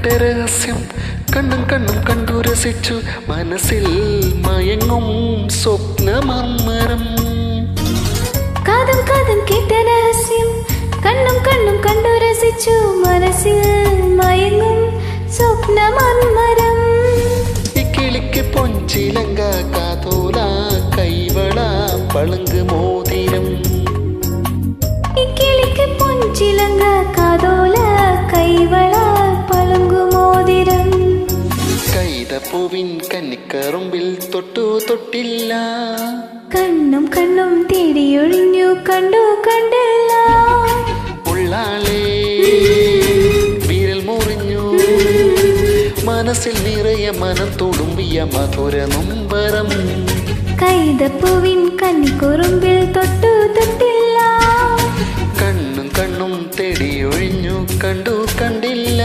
രഹസ്യം കണ്ണും കണ്ണും കണ്ടു രസിച്ചു മനസ്സിൽ മയങ്ങും സ്വപ്നമർമരം. കാതും കാതും കേട്ട രഹസ്യം കണ്ണും കണ്ണും കണ്ടു രസിച്ചു മനസ്സിൽ മയങ്ങും സ്വപ്നമർമരം. ഇക്കിളിക്ക് പൊഞ്ചിലങ്ക കാതോല കൈവള പളുങ്ക് മോതിരം. ഇക്കിളിക്ക് പൊഞ്ചിലങ്ക കാതോല കൈവള പളുങ്കു മോതിരം. കൈതപ്പൂവിൻ കന്നിക്കറുമ്പിൽ തൊട്ടു തൊട്ടില്ല. കണ്ണും കണ്ണും തേടിയൊഴിഞ്ഞു കണ്ടു കണ്ടില്ല. ഉള്ളാളെ വിരൽ മുറിഞ്ഞു മനസ്സിൽ നിറയെ മനം തുളുമ്പിയ മധുര നൊമ്പരം. കൈതപ്പൂവിൻ കന്നിക്കുറുമ്പിൽ തൊട്ടു തൊട്ടില്ല. കണ്ണും കണ്ണും തേടിയൊഴിഞ്ഞു കണ്ടു കണ്ടില്ല.